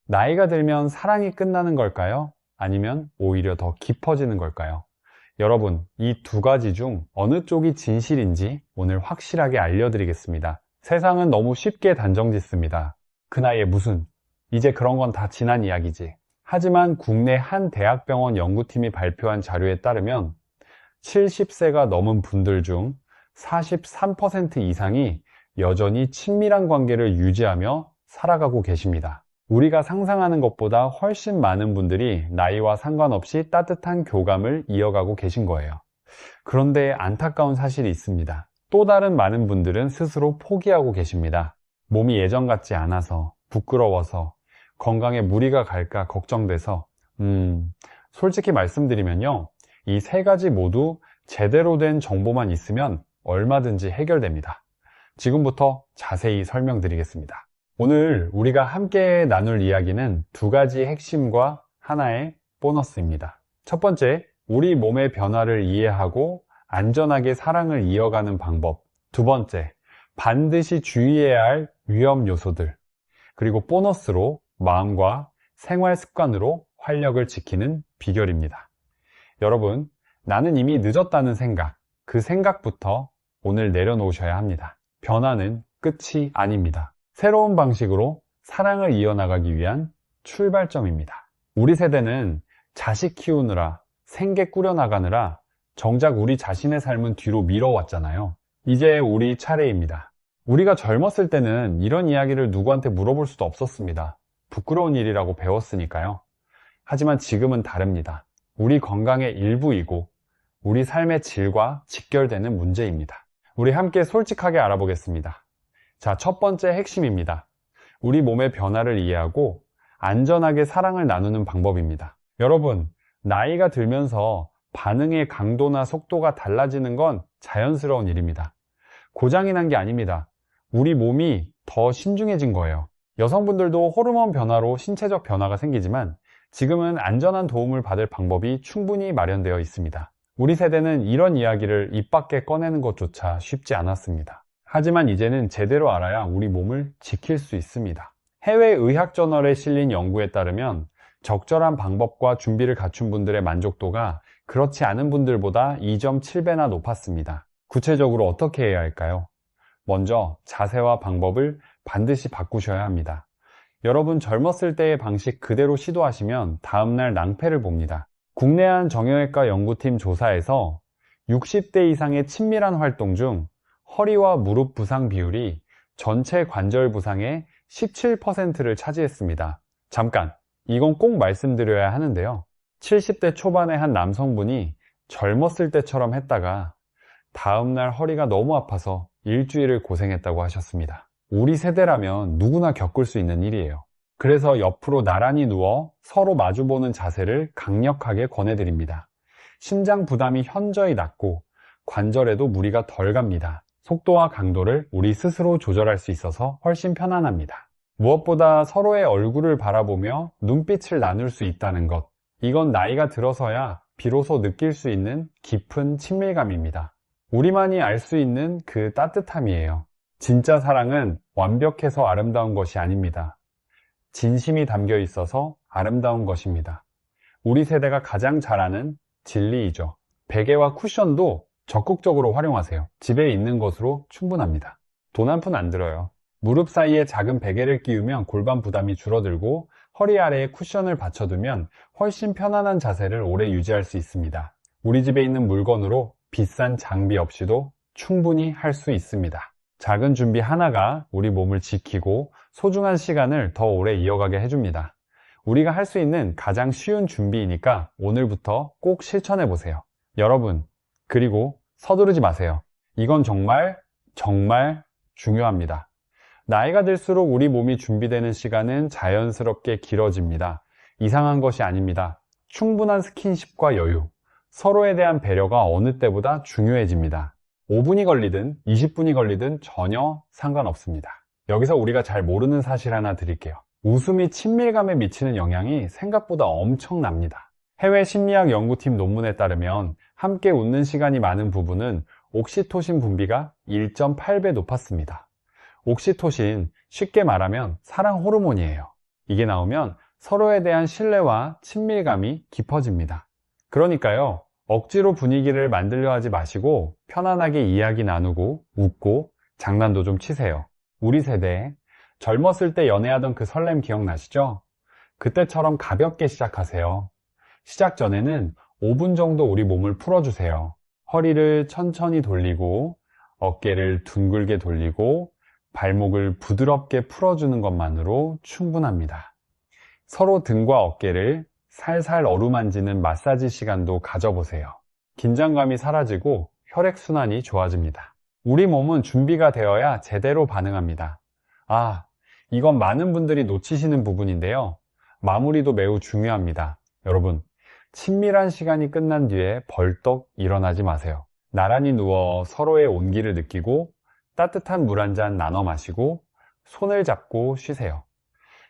나이가 들면 사랑이 끝나는 걸까요? 아니면 오히려 더 깊어지는 걸까요? 여러분, 이 두 가지 중 어느 쪽이 진실인지 오늘 확실하게 알려드리겠습니다. 세상은 너무 쉽게 단정 짓습니다. 그 나이에 무슨, 이제 그런 건 다 지난 이야기지. 하지만 국내 한 대학병원 연구팀이 발표한 자료에 따르면 70세가 넘은 분들 중 43% 이상이 여전히 친밀한 관계를 유지하며 살아가고 계십니다. 우리가 상상하는 것보다 훨씬 많은 분들이 나이와 상관없이 따뜻한 교감을 이어가고 계신 거예요. 그런데 안타까운 사실이 있습니다. 또 다른 많은 분들은 스스로 포기하고 계십니다. 몸이 예전 같지 않아서, 부끄러워서, 건강에 무리가 갈까 걱정돼서. 솔직히 말씀드리면요, 이 세 가지 모두 제대로 된 정보만 있으면 얼마든지 해결됩니다. 지금부터 자세히 설명드리겠습니다. 오늘 우리가 함께 나눌 이야기는 두 가지 핵심과 하나의 보너스입니다. 첫 번째, 우리 몸의 변화를 이해하고 안전하게 사랑을 이어가는 방법. 두 번째, 반드시 주의해야 할 위험 요소들. 그리고 보너스로 마음과 생활 습관으로 활력을 지키는 비결입니다. 여러분, 나는 이미 늦었다는 생각, 그 생각부터 오늘 내려놓으셔야 합니다. 변화는 끝이 아닙니다. 새로운 방식으로 사랑을 이어나가기 위한 출발점입니다. 우리 세대는 자식 키우느라, 생계 꾸려나가느라 정작 우리 자신의 삶은 뒤로 미뤄왔잖아요. 이제 우리 차례입니다. 우리가 젊었을 때는 이런 이야기를 누구한테 물어볼 수도 없었습니다. 부끄러운 일이라고 배웠으니까요. 하지만 지금은 다릅니다. 우리 건강의 일부이고 우리 삶의 질과 직결되는 문제입니다. 우리 함께 솔직하게 알아보겠습니다. 자, 첫 번째 핵심입니다. 우리 몸의 변화를 이해하고 안전하게 사랑을 나누는 방법입니다. 여러분, 나이가 들면서 반응의 강도나 속도가 달라지는 건 자연스러운 일입니다. 고장이 난 게 아닙니다. 우리 몸이 더 신중해진 거예요. 여성분들도 호르몬 변화로 신체적 변화가 생기지만 지금은 안전한 도움을 받을 방법이 충분히 마련되어 있습니다. 우리 세대는 이런 이야기를 입 밖에 꺼내는 것조차 쉽지 않았습니다. 하지만 이제는 제대로 알아야 우리 몸을 지킬 수 있습니다. 해외 의학저널에 실린 연구에 따르면 적절한 방법과 준비를 갖춘 분들의 만족도가 그렇지 않은 분들보다 2.7배나 높았습니다. 구체적으로 어떻게 해야 할까요? 먼저 자세와 방법을 반드시 바꾸셔야 합니다. 여러분, 젊었을 때의 방식 그대로 시도하시면 다음날 낭패를 봅니다. 국내 한 정형외과 연구팀 조사에서 60대 이상의 친밀한 활동 중 허리와 무릎 부상 비율이 전체 관절 부상의 17%를 차지했습니다. 잠깐, 이건 꼭 말씀드려야 하는데요. 70대 초반의 한 남성분이 젊었을 때처럼 했다가 다음날 허리가 너무 아파서 일주일을 고생했다고 하셨습니다. 우리 세대라면 누구나 겪을 수 있는 일이에요. 그래서 옆으로 나란히 누워 서로 마주보는 자세를 강력하게 권해드립니다. 심장 부담이 현저히 낮고 관절에도 무리가 덜 갑니다. 속도와 강도를 우리 스스로 조절할 수 있어서 훨씬 편안합니다. 무엇보다 서로의 얼굴을 바라보며 눈빛을 나눌 수 있다는 것. 이건 나이가 들어서야 비로소 느낄 수 있는 깊은 친밀감입니다. 우리만이 알 수 있는 그 따뜻함이에요. 진짜 사랑은 완벽해서 아름다운 것이 아닙니다. 진심이 담겨 있어서 아름다운 것입니다. 우리 세대가 가장 잘 아는 진리이죠. 베개와 쿠션도 적극적으로 활용하세요. 집에 있는 것으로 충분합니다. 돈 한 푼 안 들어요. 무릎 사이에 작은 베개를 끼우면 골반 부담이 줄어들고 허리 아래에 쿠션을 받쳐두면 훨씬 편안한 자세를 오래 유지할 수 있습니다. 우리 집에 있는 물건으로 비싼 장비 없이도 충분히 할 수 있습니다. 작은 준비 하나가 우리 몸을 지키고 소중한 시간을 더 오래 이어가게 해줍니다. 우리가 할 수 있는 가장 쉬운 준비이니까 오늘부터 꼭 실천해 보세요. 여러분, 그리고 서두르지 마세요. 이건 정말 중요합니다. 나이가 들수록 우리 몸이 준비되는 시간은 자연스럽게 길어집니다. 이상한 것이 아닙니다. 충분한 스킨십과 여유, 서로에 대한 배려가 어느 때보다 중요해집니다. 5분이 걸리든 20분이 걸리든 전혀 상관없습니다. 여기서 우리가 잘 모르는 사실 하나 드릴게요. 웃음이 친밀감에 미치는 영향이 생각보다 엄청납니다. 해외 심리학 연구팀 논문에 따르면 함께 웃는 시간이 많은 부부는 옥시토신 분비가 1.8배 높았습니다. 옥시토신, 쉽게 말하면 사랑 호르몬이에요. 이게 나오면 서로에 대한 신뢰와 친밀감이 깊어집니다. 그러니까요, 억지로 분위기를 만들려 하지 마시고 편안하게 이야기 나누고 웃고 장난도 좀 치세요. 우리 세대, 젊었을 때 연애하던 그 설렘 기억나시죠? 그때처럼 가볍게 시작하세요. 시작 전에는 5분 정도 우리 몸을 풀어주세요. 허리를 천천히 돌리고 어깨를 둥글게 돌리고 발목을 부드럽게 풀어주는 것만으로 충분합니다. 서로 등과 어깨를 살살 어루만지는 마사지 시간도 가져보세요. 긴장감이 사라지고 혈액순환이 좋아집니다. 우리 몸은 준비가 되어야 제대로 반응합니다. 이건 많은 분들이 놓치시는 부분인데요. 마무리도 매우 중요합니다. 여러분, 친밀한 시간이 끝난 뒤에 벌떡 일어나지 마세요. 나란히 누워 서로의 온기를 느끼고 따뜻한 물 한 잔 나눠 마시고 손을 잡고 쉬세요.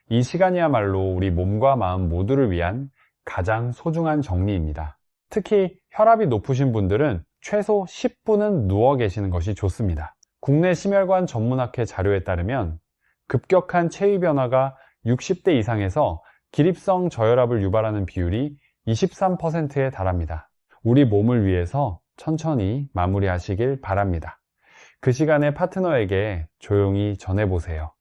이 시간이야말로 우리 몸과 마음 모두를 위한 가장 소중한 정리입니다. 특히 혈압이 높으신 분들은 최소 10분은 누워 계시는 것이 좋습니다. 국내 심혈관 전문학회 자료에 따르면 급격한 체위 변화가 60대 이상에서 기립성 저혈압을 유발하는 비율이 23%에 달합니다. 우리 몸을 위해서 천천히 마무리하시길 바랍니다. 그 시간에 파트너에게 조용히 전해보세요.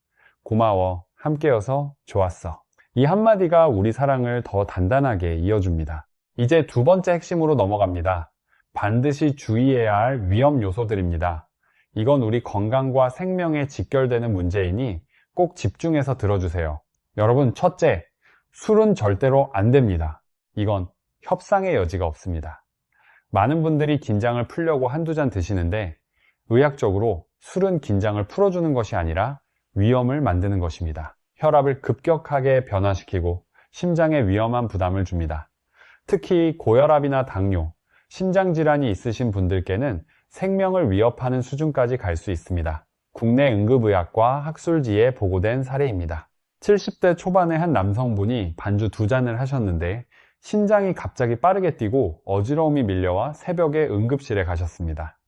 고마워, 함께여서 좋았어. 이 한마디가 우리 사랑을 더 단단하게 이어줍니다. 이제 두 번째 핵심으로 넘어갑니다. 반드시 주의해야 할 위험 요소들입니다. 이건 우리 건강과 생명에 직결되는 문제이니 꼭 집중해서 들어주세요. 여러분, 첫째, 술은 절대로 안 됩니다. 이건 협상의 여지가 없습니다. 많은 분들이 긴장을 풀려고 한두 잔 드시는데 의학적으로 술은 긴장을 풀어주는 것이 아니라 위험을 만드는 것입니다. 혈압을 급격하게 변화시키고 심장에 위험한 부담을 줍니다. 특히 고혈압이나 당뇨, 심장질환이 있으신 분들께는 생명을 위협하는 수준까지 갈 수 있습니다. 국내 응급의학과 학술지에 보고된 사례입니다. 70대 초반의 한 남성분이 반주 2잔을 하셨는데 심장이 갑자기 빠르게 뛰고 어지러움이 밀려와 새벽에 응급실에 가셨습니다.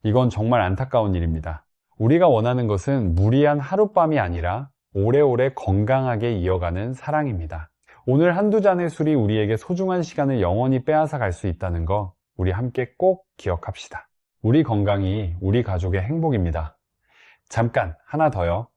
이건 정말 안타까운 일입니다. 우리가 원하는 것은 무리한 하룻밤이 아니라 오래오래 건강하게 이어가는 사랑입니다. 오늘 한두 잔의 술이 우리에게 소중한 시간을 영원히 빼앗아 갈 수 있다는 거 우리 함께 꼭 기억합시다. 우리 건강이 우리 가족의 행복입니다. 잠깐 하나 더요.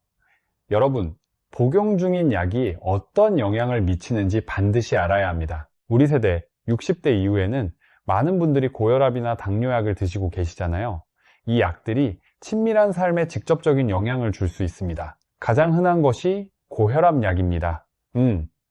여러분, 복용 중인 약이 어떤 영향을 미치는지 반드시 알아야 합니다. 우리 세대 60대 이후에는 많은 분들이 고혈압이나 당뇨약을 드시고 계시잖아요. 이 약들이 친밀한 삶에 직접적인 영향을 줄 수 있습니다. 가장 흔한 것이 고혈압 약입니다.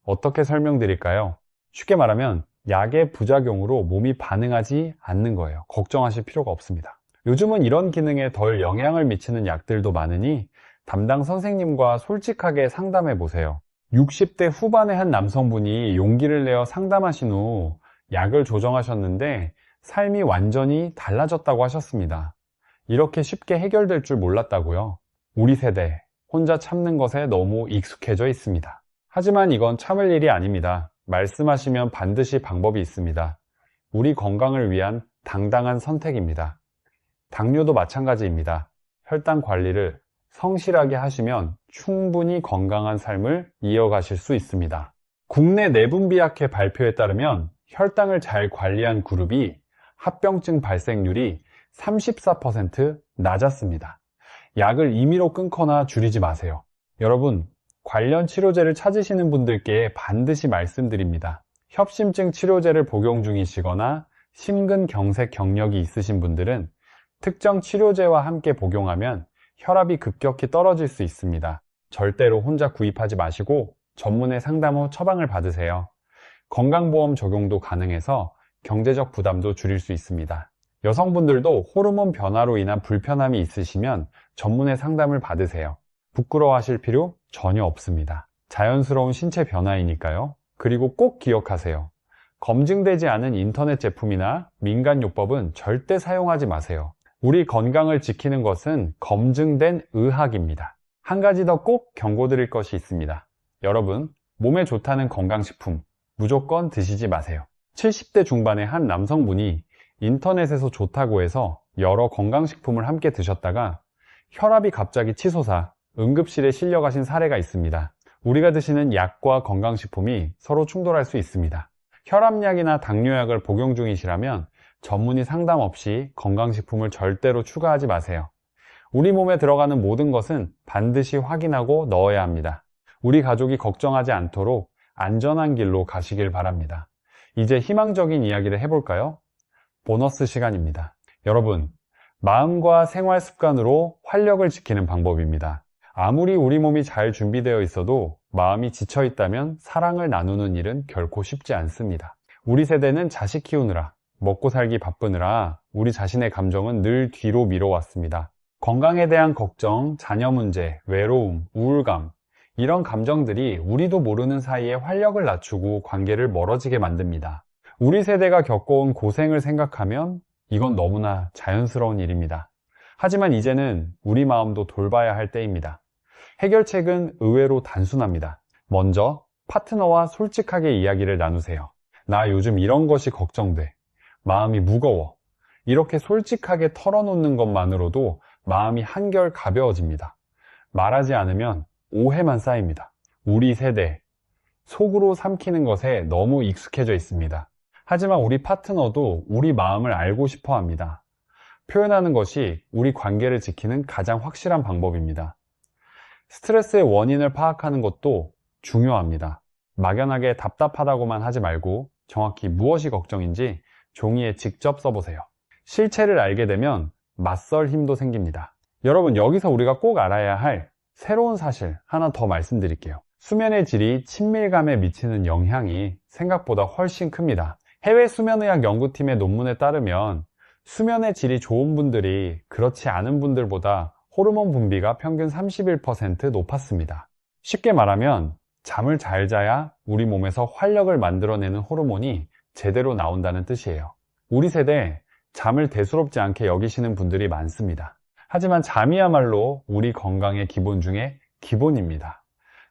어떻게 설명드릴까요? 쉽게 말하면 약의 부작용으로 몸이 반응하지 않는 거예요. 걱정하실 필요가 없습니다. 요즘은 이런 기능에 덜 영향을 미치는 약들도 많으니 담당 선생님과 솔직하게 상담해 보세요. 60대 후반의 한 남성분이 용기를 내어 상담하신 후 약을 조정하셨는데 삶이 완전히 달라졌다고 하셨습니다. 이렇게 쉽게 해결될 줄 몰랐다고요. 우리 세대, 혼자 참는 것에 너무 익숙해져 있습니다. 하지만 이건 참을 일이 아닙니다. 말씀하시면 반드시 방법이 있습니다. 우리 건강을 위한 당당한 선택입니다. 당뇨도 마찬가지입니다. 혈당 관리를 성실하게 하시면 충분히 건강한 삶을 이어가실 수 있습니다. 국내 내분비학회 발표에 따르면 혈당을 잘 관리한 그룹이 합병증 발생률이 34% 낮았습니다. 약을 임의로 끊거나 줄이지 마세요. 여러분, 관련 치료제를 찾으시는 분들께 반드시 말씀드립니다. 협심증 치료제를 복용 중이시거나 심근경색 경력이 있으신 분들은 특정 치료제와 함께 복용하면 혈압이 급격히 떨어질 수 있습니다. 절대로 혼자 구입하지 마시고 전문의 상담 후 처방을 받으세요. 건강보험 적용도 가능해서 경제적 부담도 줄일 수 있습니다. 여성분들도 호르몬 변화로 인한 불편함이 있으시면 전문의 상담을 받으세요. 부끄러워하실 필요 전혀 없습니다. 자연스러운 신체 변화이니까요. 그리고 꼭 기억하세요. 검증되지 않은 인터넷 제품이나 민간요법은 절대 사용하지 마세요. 우리 건강을 지키는 것은 검증된 의학입니다. 한 가지 더 꼭 경고드릴 것이 있습니다. 여러분, 몸에 좋다는 건강식품 무조건 드시지 마세요. 70대 중반의 한 남성분이 인터넷에서 좋다고 해서 여러 건강식품을 함께 드셨다가 혈압이 갑자기 치솟아 응급실에 실려가신 사례가 있습니다. 우리가 드시는 약과 건강식품이 서로 충돌할 수 있습니다. 혈압약이나 당뇨약을 복용 중이시라면 전문의 상담 없이 건강식품을 절대로 추가하지 마세요. 우리 몸에 들어가는 모든 것은 반드시 확인하고 넣어야 합니다. 우리 가족이 걱정하지 않도록 안전한 길로 가시길 바랍니다. 이제 희망적인 이야기를 해볼까요? 보너스 시간입니다. 여러분, 마음과 생활 습관으로 활력을 지키는 방법입니다. 아무리 우리 몸이 잘 준비되어 있어도 마음이 지쳐 있다면 사랑을 나누는 일은 결코 쉽지 않습니다. 우리 세대는 자식 키우느라, 먹고 살기 바쁘느라 우리 자신의 감정은 늘 뒤로 미뤄왔습니다. 건강에 대한 걱정, 자녀 문제, 외로움, 우울감, 이런 감정들이 우리도 모르는 사이에 활력을 낮추고 관계를 멀어지게 만듭니다. 우리 세대가 겪어온 고생을 생각하면 이건 너무나 자연스러운 일입니다. 하지만 이제는 우리 마음도 돌봐야 할 때입니다. 해결책은 의외로 단순합니다. 먼저 파트너와 솔직하게 이야기를 나누세요. 나 요즘 이런 것이 걱정돼. 마음이 무거워. 이렇게 솔직하게 털어놓는 것만으로도 마음이 한결 가벼워집니다. 말하지 않으면 오해만 쌓입니다. 우리 세대, 속으로 삼키는 것에 너무 익숙해져 있습니다. 하지만 우리 파트너도 우리 마음을 알고 싶어 합니다. 표현하는 것이 우리 관계를 지키는 가장 확실한 방법입니다. 스트레스의 원인을 파악하는 것도 중요합니다. 막연하게 답답하다고만 하지 말고 정확히 무엇이 걱정인지 종이에 직접 써보세요. 실체를 알게 되면 맞설 힘도 생깁니다. 여러분, 여기서 우리가 꼭 알아야 할 새로운 사실 하나 더 말씀드릴게요. 수면의 질이 친밀감에 미치는 영향이 생각보다 훨씬 큽니다. 해외 수면의학 연구팀의 논문에 따르면 수면의 질이 좋은 분들이 그렇지 않은 분들보다 호르몬 분비가 평균 31% 높았습니다. 쉽게 말하면 잠을 잘 자야 우리 몸에서 활력을 만들어내는 호르몬이 제대로 나온다는 뜻이에요. 우리 세대 잠을 대수롭지 않게 여기시는 분들이 많습니다. 하지만 잠이야말로 우리 건강의 기본 중에 기본입니다.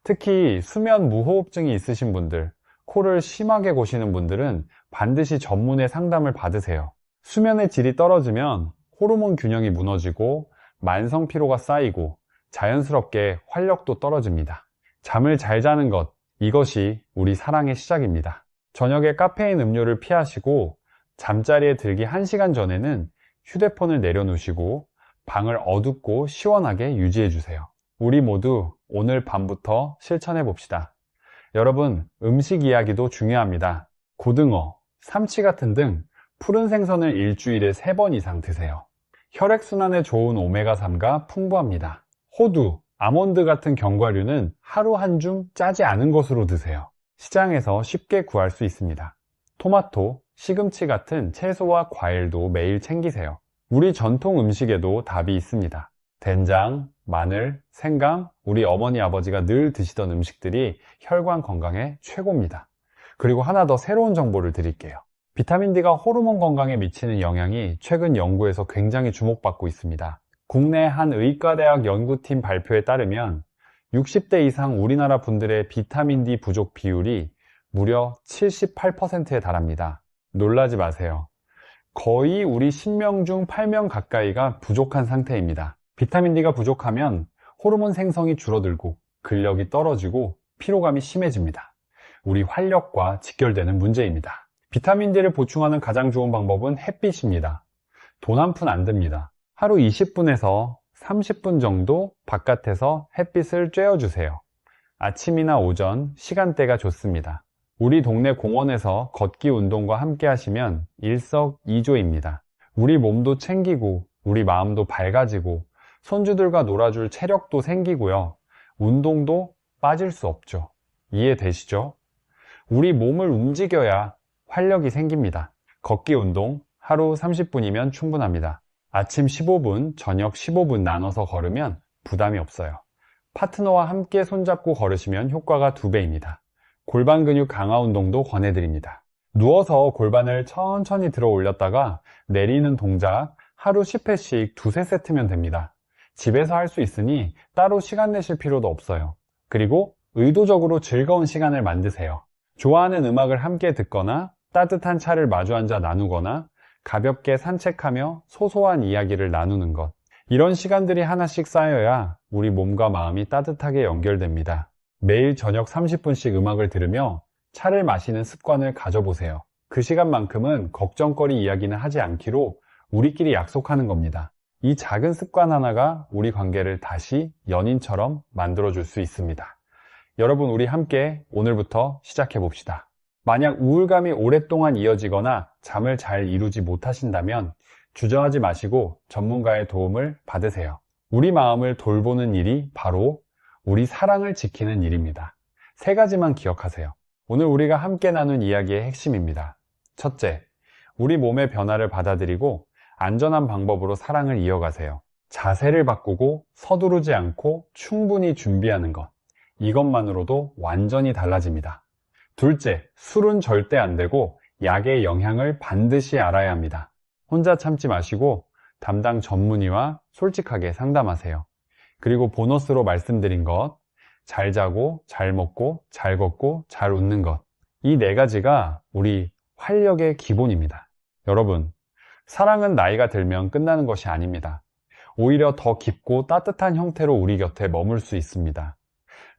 특히 수면 무호흡증이 있으신 분들, 코를 심하게 고시는 분들은 반드시 전문의 상담을 받으세요. 수면의 질이 떨어지면 호르몬 균형이 무너지고 만성 피로가 쌓이고 자연스럽게 활력도 떨어집니다. 잠을 잘 자는 것, 이것이 우리 사랑의 시작입니다. 저녁에 카페인 음료를 피하시고 잠자리에 들기 1시간 전에는 휴대폰을 내려놓으시고 방을 어둡고 시원하게 유지해 주세요. 우리 모두 오늘 밤부터 실천해 봅시다. 여러분, 음식 이야기도 중요합니다. 고등어, 삼치 같은 등 푸른 생선을 일주일에 3번 이상 드세요. 혈액순환에 좋은 오메가3가 풍부합니다. 호두, 아몬드 같은 견과류는 하루 한 줌 짜지 않은 것으로 드세요. 시장에서 쉽게 구할 수 있습니다. 토마토, 시금치 같은 채소와 과일도 매일 챙기세요. 우리 전통 음식에도 답이 있습니다. 된장, 마늘, 생강, 우리 어머니 아버지가 늘 드시던 음식들이 혈관 건강에 최고입니다. 그리고 하나 더 새로운 정보를 드릴게요. 비타민 D가 호르몬 건강에 미치는 영향이 최근 연구에서 굉장히 주목받고 있습니다. 국내 한 의과대학 연구팀 발표에 따르면 60대 이상 우리나라 분들의 비타민 D 부족 비율이 무려 78%에 달합니다. 놀라지 마세요. 거의 우리 10명 중 8명 가까이가 부족한 상태입니다. 비타민 D가 부족하면 호르몬 생성이 줄어들고 근력이 떨어지고 피로감이 심해집니다. 우리 활력과 직결되는 문제입니다. 비타민 D를 보충하는 가장 좋은 방법은 햇빛입니다. 돈 한 푼 안 듭니다. 하루 20분에서 30분 정도 바깥에서 햇빛을 쬐어주세요. 아침이나 오전 시간대가 좋습니다. 우리 동네 공원에서 걷기 운동과 함께 하시면 일석이조입니다. 우리 몸도 챙기고 우리 마음도 밝아지고 손주들과 놀아줄 체력도 생기고요. 운동도 빠질 수 없죠. 이해되시죠? 우리 몸을 움직여야 활력이 생깁니다. 걷기 운동 하루 30분이면 충분합니다. 아침 15분, 저녁 15분 나눠서 걸으면 부담이 없어요. 파트너와 함께 손잡고 걸으시면 효과가 2배입니다. 골반 근육 강화 운동도 권해드립니다. 누워서 골반을 천천히 들어 올렸다가 내리는 동작 하루 10회씩 2-3세트면 됩니다. 집에서 할 수 있으니 따로 시간 내실 필요도 없어요. 그리고 의도적으로 즐거운 시간을 만드세요. 좋아하는 음악을 함께 듣거나 따뜻한 차를 마주 앉아 나누거나 가볍게 산책하며 소소한 이야기를 나누는 것. 이런 시간들이 하나씩 쌓여야 우리 몸과 마음이 따뜻하게 연결됩니다. 매일 저녁 30분씩 음악을 들으며 차를 마시는 습관을 가져보세요. 그 시간만큼은 걱정거리 이야기는 하지 않기로 우리끼리 약속하는 겁니다. 이 작은 습관 하나가 우리 관계를 다시 연인처럼 만들어줄 수 있습니다. 여러분, 우리 함께 오늘부터 시작해 봅시다. 만약 우울감이 오랫동안 이어지거나 잠을 잘 이루지 못하신다면 주저하지 마시고 전문가의 도움을 받으세요. 우리 마음을 돌보는 일이 바로 우리 사랑을 지키는 일입니다. 세 가지만 기억하세요. 오늘 우리가 함께 나눈 이야기의 핵심입니다. 첫째, 우리 몸의 변화를 받아들이고 안전한 방법으로 사랑을 이어가세요. 자세를 바꾸고 서두르지 않고 충분히 준비하는 것. 이것만으로도 완전히 달라집니다. 둘째, 술은 절대 안 되고 약의 영향을 반드시 알아야 합니다. 혼자 참지 마시고 담당 전문의와 솔직하게 상담하세요. 그리고 보너스로 말씀드린 것, 잘 자고, 잘 먹고, 잘 걷고, 잘 웃는 것. 이 네 가지가 우리 활력의 기본입니다. 여러분, 사랑은 나이가 들면 끝나는 것이 아닙니다. 오히려 더 깊고 따뜻한 형태로 우리 곁에 머물 수 있습니다.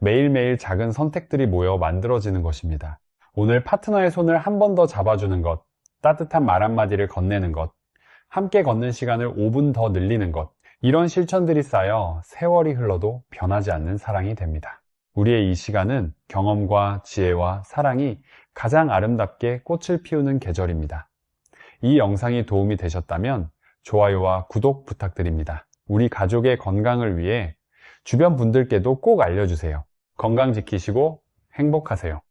매일매일 작은 선택들이 모여 만들어지는 것입니다. 오늘 파트너의 손을 한 번 더 잡아주는 것, 따뜻한 말 한마디를 건네는 것, 함께 걷는 시간을 5분 더 늘리는 것, 이런 실천들이 쌓여 세월이 흘러도 변하지 않는 사랑이 됩니다. 우리의 이 시간은 경험과 지혜와 사랑이 가장 아름답게 꽃을 피우는 계절입니다. 이 영상이 도움이 되셨다면 좋아요와 구독 부탁드립니다. 우리 가족의 건강을 위해 주변 분들께도 꼭 알려주세요. 건강 지키시고 행복하세요.